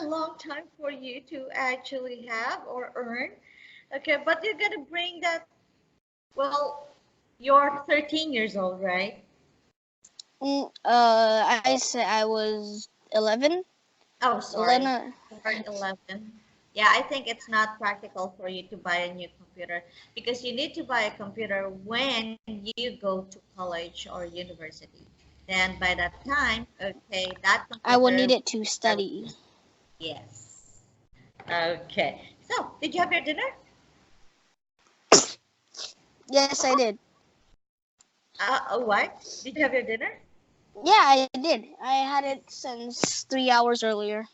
a long time for you to actually have or earn. Okay, but you're gonna bring that. Well, you're 13 years old, right? I said I was 11. Oh, sorry. 11. You're 11. Yeah, I think it's not practical for you to buy a new computer because you need to buy a computer when you go to college or university. Then by that time, okay, that I will computer. need it to study. Yes. Okay. So, did you have your dinner? Yes, I did. What? Did you have your dinner? Yeah, I did. I had it since 3 hours earlier.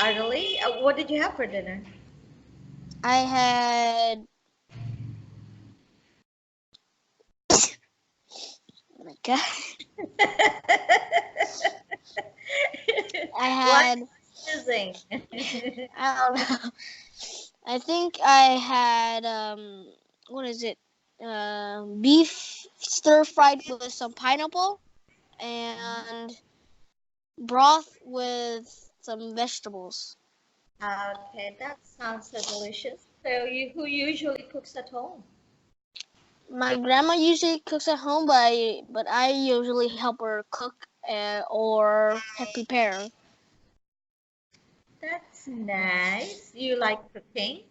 Really? What did you have for dinner? I had. Oh my god. I had. Using. I don't know. I think I had what is it? Beef stir fried with some pineapple and broth with some vegetables. Okay, that sounds so delicious. So, who usually cooks at home? My grandma usually cooks at home, but I usually help her cook or prepare. That's nice. You like cooking?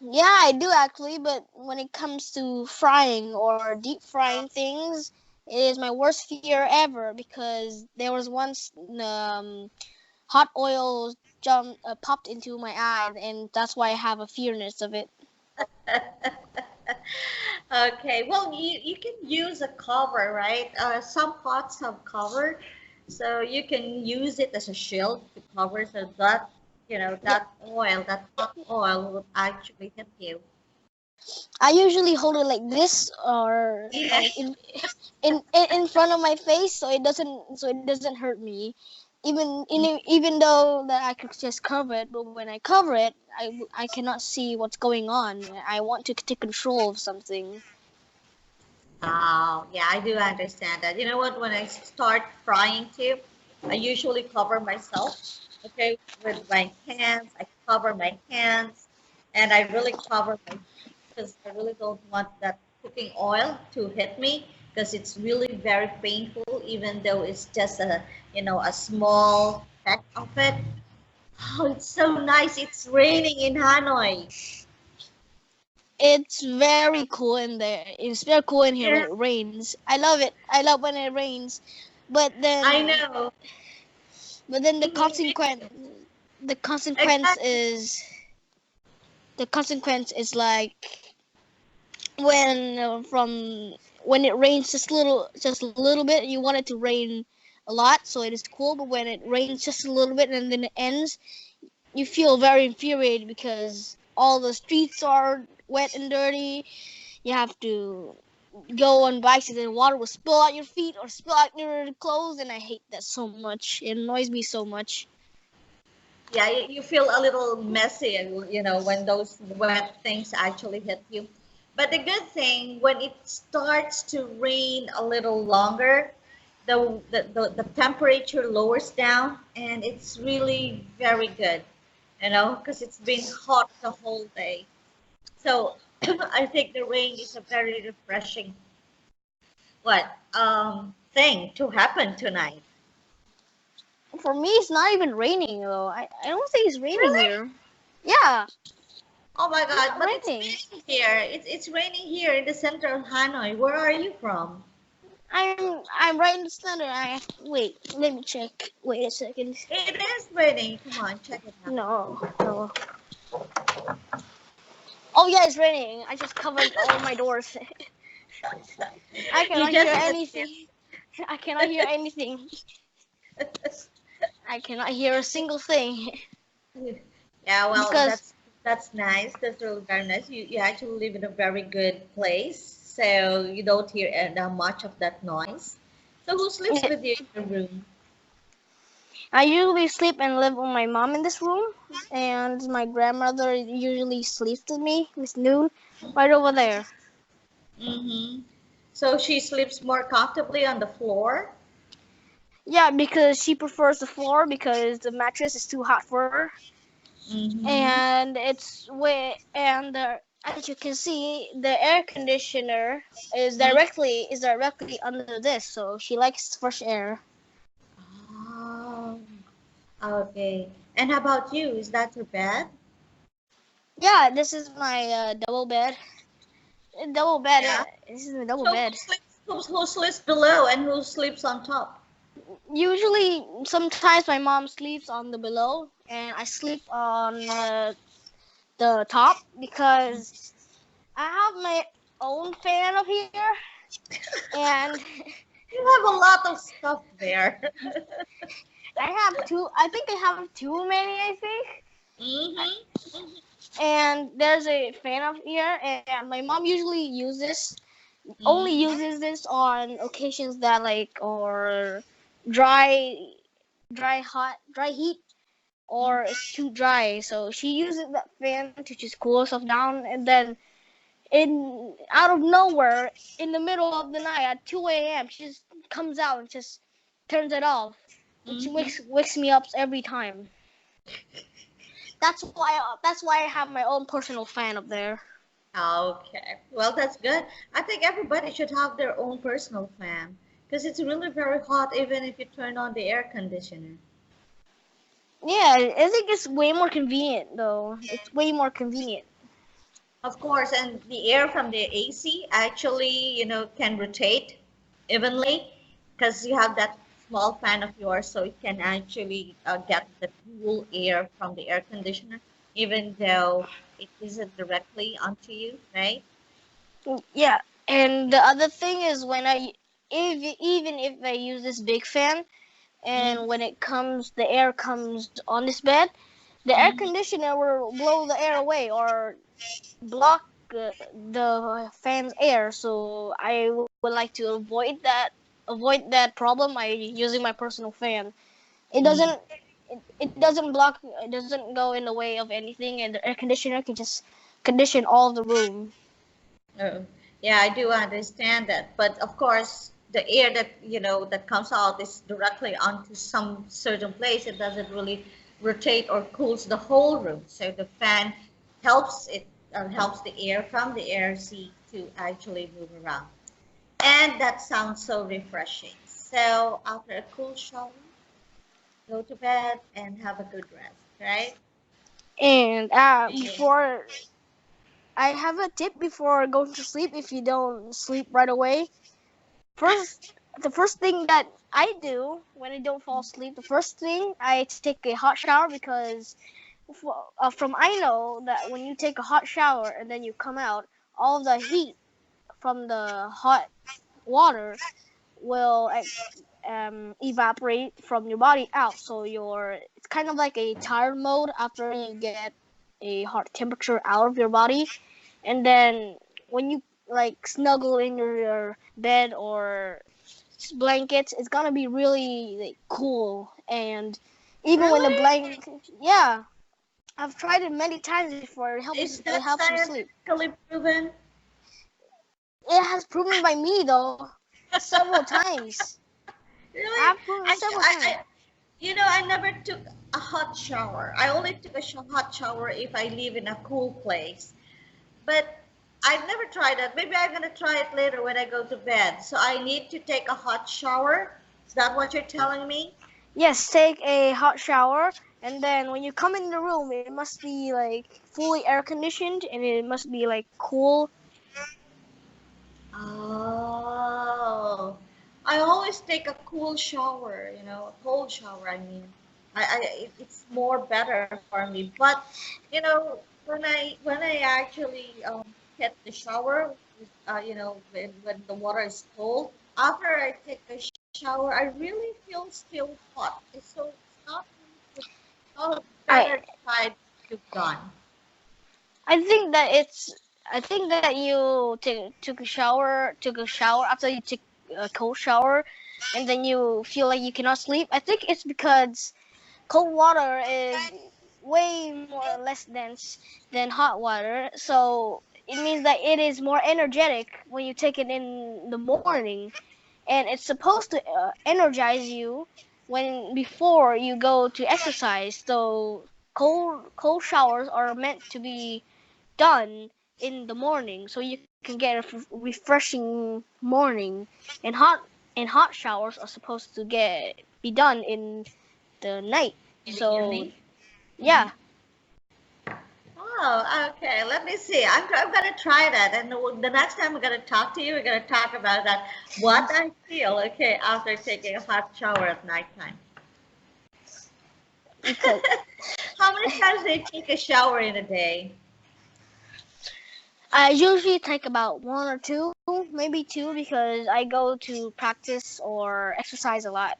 Yeah, I do actually, but when it comes to frying or deep frying things, it is my worst fear ever because there was once hot oil popped into my eye, and that's why I have a fearness of it. Okay, well, you can use a cover, right? Some pots have cover, so you can use it as a shield to cover so that, that oil, that hot oil would actually hit you. I usually hold it like this or like in front of my face so it doesn't hurt me. Even though that I could just cover it, but when I cover it, I cannot see what's going on. I want to take control of something. Oh, yeah, I do understand that. You know what? When I start frying too, I usually cover myself, okay, with my hands. I cover my hands, and I really cover my feet because I really don't want that cooking oil to hit me because it's really very painful, even though it's just a small peck of it. Oh, it's so nice. It's raining in Hanoi. It's very cool in there. It's very cool in here when Yeah, it rains. I love it. I love when it rains. But I then know. but then Mhm. the consequence Exactly. is the consequence is like when it rains just a little bit, you want it to rain a lot, so it is cool. But when it rains just a little bit and then it ends, you feel very infuriated because all the streets are wet and dirty. You have to go on bikes and then water will spill out your feet or spill out your clothes, and I hate that so much. It annoys me so much. Yeah, you feel a little messy, when those wet things actually hit you. But the good thing, when it starts to rain a little longer, the temperature lowers down, and it's really very good, because it's been hot the whole day. So I think the rain is a very refreshing thing to happen tonight. For me, it's not even raining though. I don't think it's raining Really? here. Yeah, Oh my it's God, not but it's raining. raining here. It's raining here in the center of Hanoi. Where are you from? I'm right in the center. Wait. Let me check. Wait a second. It is raining. Come on, check it out. No. Oh yeah, it's raining. I just covered all my doors. I You cannot hear just hit anything. I cannot hear anything. I cannot hear a single thing it. Yeah, well, because that's nice. That's really very nice. You actually live in a very good place, so you don't hear much of that noise. So who sleeps with you in your room? I usually sleep and live with my mom in this room, and my grandmother usually sleeps with me with Noon right over there. Mm-hmm. So she sleeps more comfortably on the floor. Yeah, because she prefers the floor because the mattress is too hot for her, and as you can see, the air conditioner is directly under this, so she likes fresh air. Oh, okay. And how about you? Is that your bed? Yeah, this is my double bed. Double bed. Yeah. This is a double So bed. who sleeps below and who sleeps on top? Usually, sometimes my mom sleeps on the below, and I sleep on the top because I have my own fan up here, and You have a lot of stuff there. I have two. I think I have too many. I think. Mm-hmm. And there's a fan up here, and my mom usually only uses this on occasions that or dry dry heat, or it's too dry, so she uses that fan to just cool herself down. And then out of nowhere, in the middle of the night at 2 a.m., she just comes out and just turns it off, which wakes me up every time. That's why I have my own personal fan up there. Okay, well, that's good. I think everybody should have their own personal fan because it's really very hot even if you turn on the air conditioner. Yeah, I think it's way more convenient though. It's way more convenient. Of course, and the air from the AC actually, can rotate evenly because you have that small fan of yours, so it can actually get the cool air from the air conditioner, even though it isn't directly onto you, right? Yeah, and the other thing is even if I use this big fan, and when the air comes on this bed, the air conditioner will blow the air away or block the fan's air. So I would like to avoid that problem by using my personal fan. It doesn't it doesn't go in the way of anything, and the air conditioner can just condition all the room. Oh, yeah, I do understand that. But of course, the air that comes out is directly onto some certain place. It doesn't really rotate or cools the whole room. So the fan helps the air from the air seat to actually move around. And that sounds so refreshing. So after a cool shower, go to bed and have a good rest, right? And Yeah. before I have a tip before going to sleep, if you don't sleep right away. The first thing that I do when I don't fall asleep, the first thing I take a hot shower because from I know that when you take a hot shower and then you come out, all of the heat from the hot water will evaporate from your body out. So it's kind of like a tired mode after you get a hot temperature out of your body, and then when you snuggle in your bed or blankets, it's gonna be really cool. And even when the Really? blanket, yeah, I've tried it many times before. Is It that helps me sleep. scientifically proven? It has proven by me though, several times. Really? I've proven Actually, several times. I never took a hot shower. I only took a hot shower if I live in a cool place. But I've never tried that. Maybe I'm gonna try it later when I go to bed. So I need to take a hot shower. Is that what you're telling me? Yes, take a hot shower, and then when you come in the room, it must be fully air conditioned, and it must be cool. Oh, I always take a cool shower, a cold shower. I mean, it's more better for me. But when I actually hit the shower, when the water is cold, after I take a shower, I really feel still hot. It's not not a I better side you've done. I think that you took a shower after you took a cold shower, and then you feel like you cannot sleep. I think it's because cold water is way more less dense than hot water, so it means that it is more energetic when you take it in the morning. and it's supposed to energize you before you go to exercise. So cold showers are meant to be done in the morning, so you can get a refreshing morning. And hot showers are supposed to be done in the night. In the So evening? yeah. Oh, okay. Let me see. I'm gonna try that, and the next time we're gonna talk to you, we're gonna talk about that. What I feel, okay, after taking a hot shower at nighttime. Because How many times do you take a shower in a day? I usually take about 1 or 2, maybe 2, because I go to practice or exercise a lot.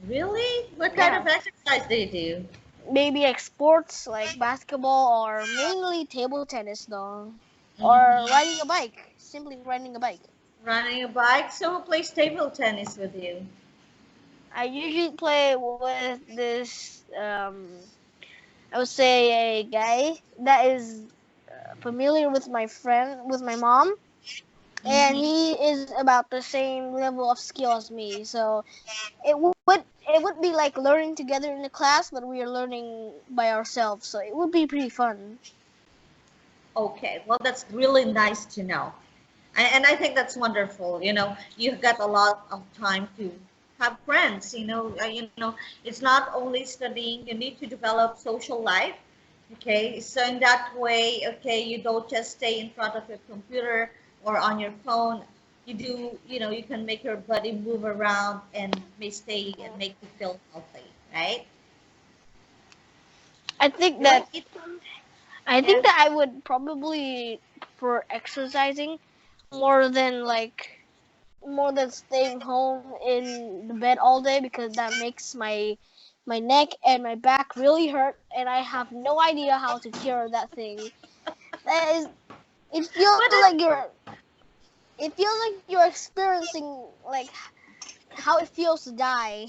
Really? What kind of exercise do you do? Maybe like sports, like basketball, or mainly table tennis, though. Or riding a bike. Simply riding a bike. Running a bike? So who plays table tennis with you? I usually play with this, I would say, a guy that is familiar with my mom, and he is about the same level of skill as me. So it would be like learning together in the class, but we are learning by ourselves. So it would be pretty fun. Okay, well, that's really nice to know. And I think that's wonderful. You know, you've got a lot of time to have friends. It's not only studying, you need to develop social life. Okay, so in that way, okay, you don't just stay in front of your computer or on your phone. You can make your body move around and may stay and make you feel healthy, right? I think that I would probably prefer exercising more than staying home in the bed all day, because that makes my neck and my back really hurt, and I have no idea how to cure that thing. It feels like you're experiencing like how it feels to die.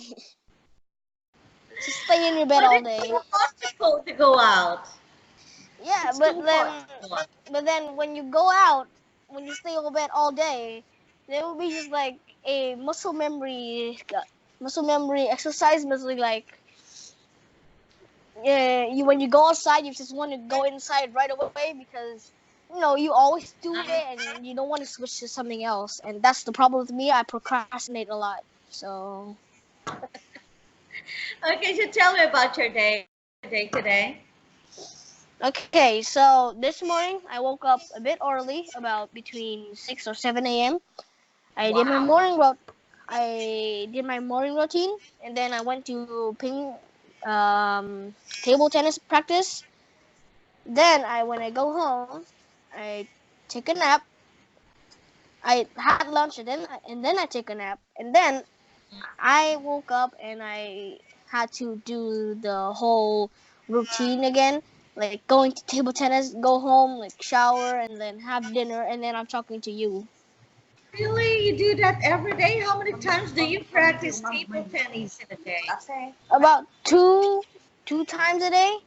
To stay in your bed all day. It's too hot to go out. Yeah, It's but then when you go out, when you stay in bed all day, there will be just like a muscle memory exercise. Basically, like when you go outside, you just want to go inside right away, because you always do it and you don't want to switch to something else. And that's the problem with me. I procrastinate a lot. So Okay, so tell me about your day today. okay, so this morning I woke up a bit early, about between 6 or 7 a.m. I did my morning routine, and then I went to table tennis practice. Then when I go home, I take a nap. I had lunch, and then I take a nap, and then I woke up and I had to do the whole routine again, like going to table tennis, go home, like shower, and then have dinner, and then I'm talking to you. Really? You do that every day? How many times do you practice table tennis in a day? About two times a day.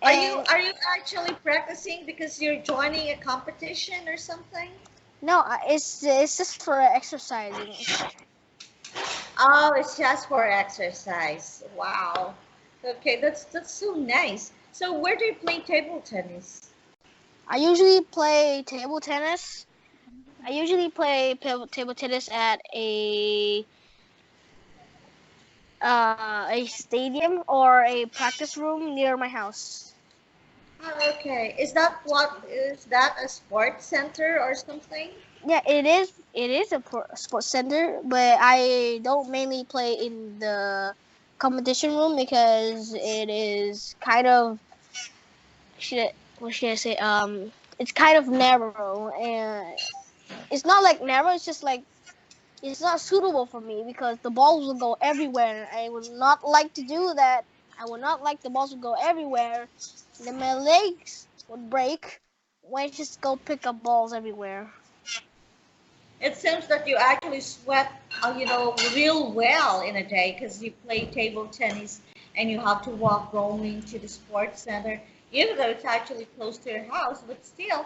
Are you actually practicing because you're joining a competition or something? No, it's just for exercising. Oh, it's just for exercise. Wow. Okay, that's so nice. So where do you play table tennis? I usually play table tennis. Table tennis at a stadium or a practice room near my house. Oh, okay. Is that a sports center or something? Yeah, it is. It is a sports center, but I don't mainly play in the competition room because it is kind of what should I say? It's kind of narrow, and it's not like narrow. It's just like it's not suitable for me because the balls will go everywhere. I would not like to do that. I would not like the balls to go everywhere. Then my legs would break when I just go pick up balls everywhere. It seems that you actually sweat, real well in a day because you play table tennis and you have to walk going to the sports center, even though it's actually close to your house. But still,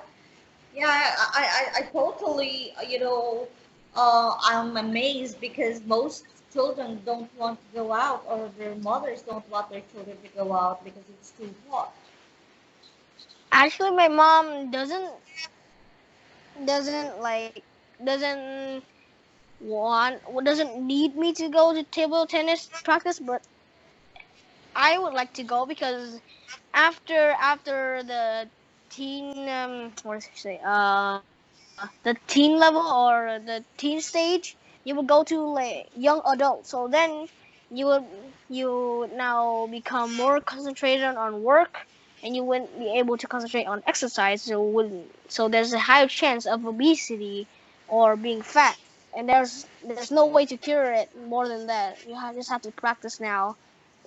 yeah, I totally, I'm amazed because most children don't want to go out, or their mothers don't want their children to go out because it's too hot. Actually, my mom doesn't like doesn't doesn't need me to go to table tennis practice, but I would like to go because after the teen what does it say the teen level or the teen stage, you would go to like young adult. So then you would now become more concentrated on work, and you wouldn't be able to concentrate on exercise. So there's a higher chance of obesity or being fat, and there's no way to cure it more than that. Just have to practice now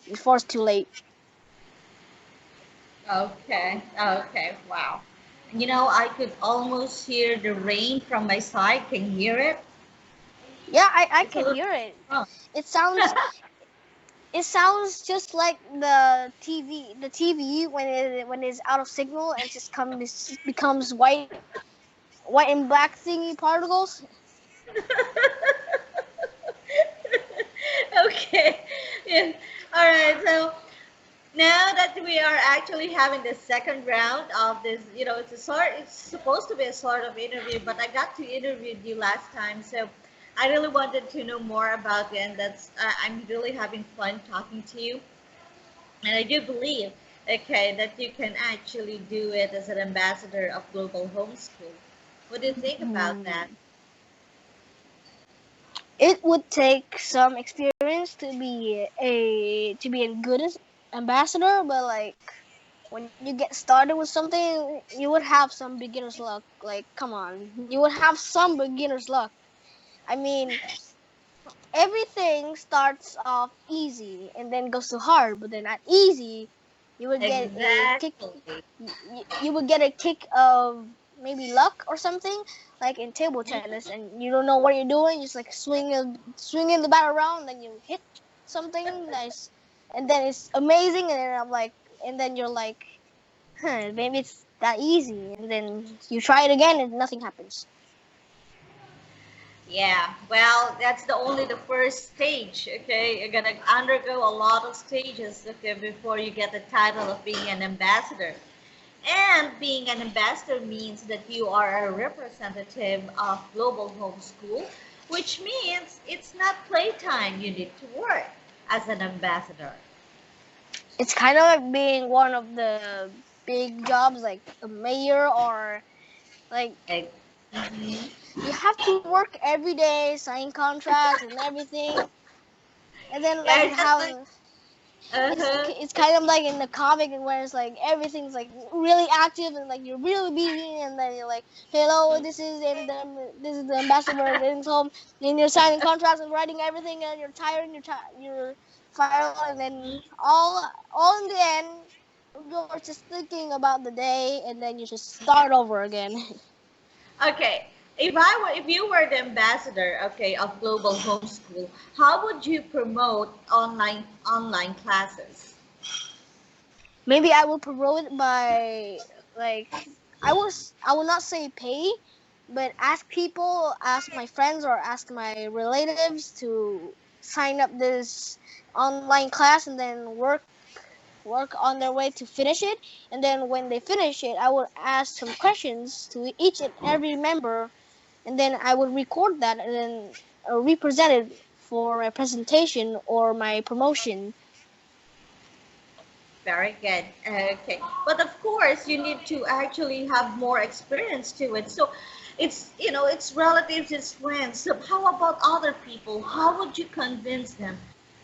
before it's too late. Okay, okay, wow. You know, I could almost hear the rain from my side. Can you hear it? Yeah, I It's a can little. hear it. Oh. It sounds it sounds just like the TV when it's out of signal and just becomes white and black thingy particles. Okay. Yeah. All right. So now that we are actually having the second round of this, it's supposed to be a sort of interview, but I got to interview you last time, so I really wanted to know more about you, and I'm really having fun talking to you, and I do believe, okay, that you can actually do it as an ambassador of global homeschool. What do you think about that? It would take some experience to be a good ambassador, but like when you get started with something, you would have some beginner's luck. Like, come on, you would have some beginner's luck. I mean, everything starts off easy and then goes to hard, but then at easy, you would get a kick. Exactly. You would get a kick of maybe luck or something, like in table tennis, and you don't know what you're doing. Just like swinging the bat around, then you hit something nice, and then it's amazing, and then you're like, maybe it's that easy, and then you try it again, and nothing happens. Yeah, well, that's the first stage, okay? You're gonna undergo a lot of stages, okay, before you get the title of being an ambassador. And being an ambassador means that you are a representative of Global Homeschool, which means it's not playtime. You need to work as an ambassador. It's kind of like being one of the big jobs, like a mayor or like Mhm. you have to work every day, sign contracts and everything, and then like Yeah, it just like, how uh-huh. it's kind of like in the comic where it's like everything's like really active and like you're really busy, and then you're like, hello, this is the ambassador of Living's home, and you're signing contracts and writing everything, and you're tired and you're final, and then all in the end you're just thinking about the day, and then you just start over again. Okay, if you were the ambassador, okay, of Global Homeschool, how would you promote online classes? Maybe I will promote it by like I will not say pay, but ask my friends or ask my relatives to sign up this online class and then work on their way to finish it. And then when they finish it, I will ask some questions to each and every member, and then I would record that and then represent it for my presentation or my promotion. Very good. Okay. But of course, you need to actually have more experience to it. So it's relatives, it's friends. So how about other people? How would you convince them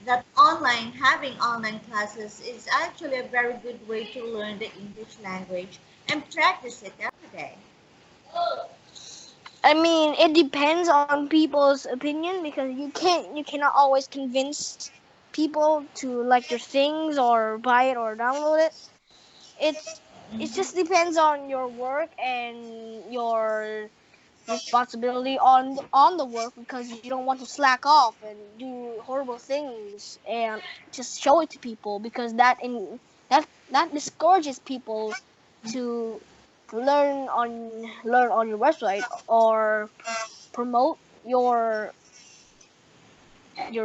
that having online classes is actually a very good way to learn the English language and practice it every day? I mean, it depends on people's opinion because you cannot always convince people to like your things or buy it or download it. It just depends on your work and your responsibility on the work, because you don't want to slack off and do horrible things and just show it to people, because that discourages people to learn on your website or promote your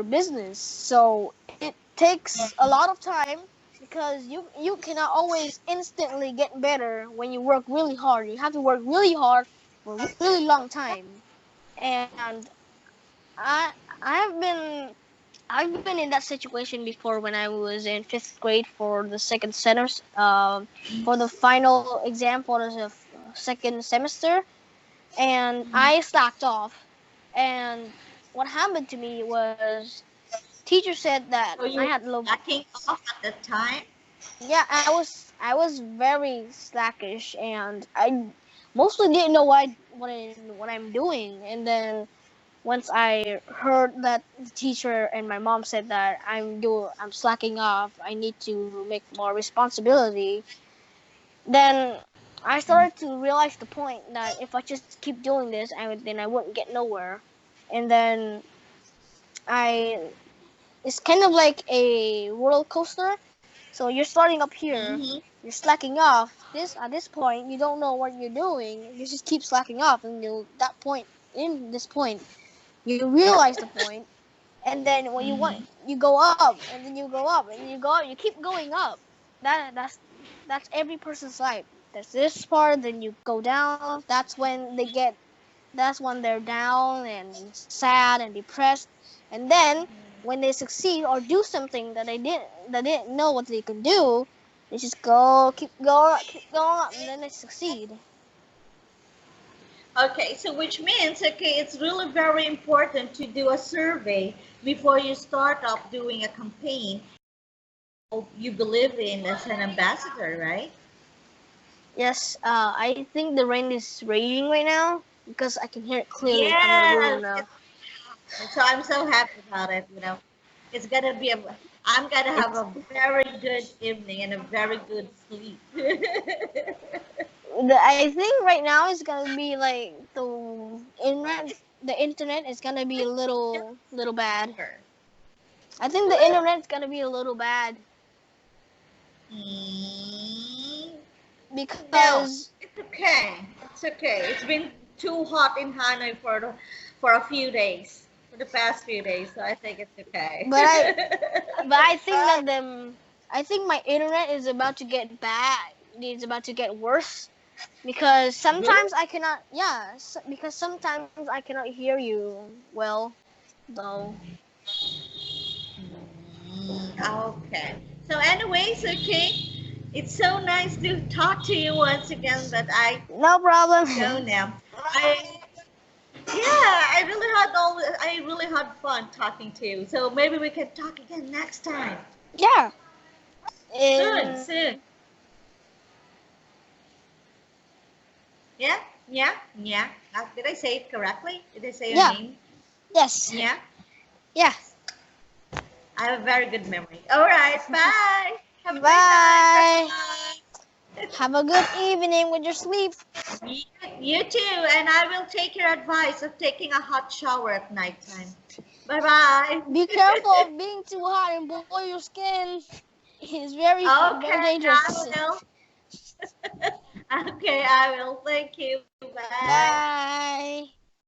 business. So it takes a lot of time because you cannot always instantly get better when you work really hard. You have to work really hard for a really long time. And I I've been in that situation before when I was in 5th grade for the second semester, for the final exam for the second semester, and I slacked off. And what happened to me was, teacher said that So you I were had low. slacking off at the time? Yeah, I was very slackish, and I mostly didn't know what I'm doing. And then once I heard that the teacher and my mom said that I'm slacking off, I need to make more responsibility, then I started to realize the point that if I just keep doing this, then I wouldn't get nowhere. And then it's kind of like a roller coaster. So you're starting up here, you're slacking off. At this point, you don't know what you're doing. You just keep slacking off, and in this point, you realize the point, and then when you go up, and then you go up, and you go up. You keep going up. That's every person's life. There's this part, then you go down. That's when they're down and sad and depressed, and then when they succeed or do something that they didn't know what they can do, they just keep going up, and then they succeed. Okay, so which means, it's really very important to do a survey before you start up doing a campaign you believe in as an ambassador, right? Yes, I think the rain is raging right now because I can hear it clearly from the room now. So I'm so happy about it, It's gonna be I'm gonna have a very good evening and a very good sleep. I think right now it's gonna be like the internet is gonna be a little bad. I think the internet's gonna be a little bad. Because it's okay. It's okay. It's been too hot in Hanoi for a few days. For the past few days, so I think it's okay. But I think that I think my internet is about to get bad. It's about to get worse because sometimes I cannot. Yeah, because sometimes I cannot hear you well, though. Okay. So, anyways, it's so nice to talk to you once again. But no problem. Go now. I really had fun talking to you. So maybe we can talk again next time. Yeah. Soon. Yeah. Did I say it correctly? Did I say your name? Yes. Yeah. Yeah. I have a very good memory. All right. Bye. Bye. Have a good evening with your sleep. You too, and I will take your advice of taking a hot shower at nighttime. Bye-bye. Be careful of being too hot and boil your skin. It's very dangerous. I will. Okay, I will. Thank you. Bye. Bye.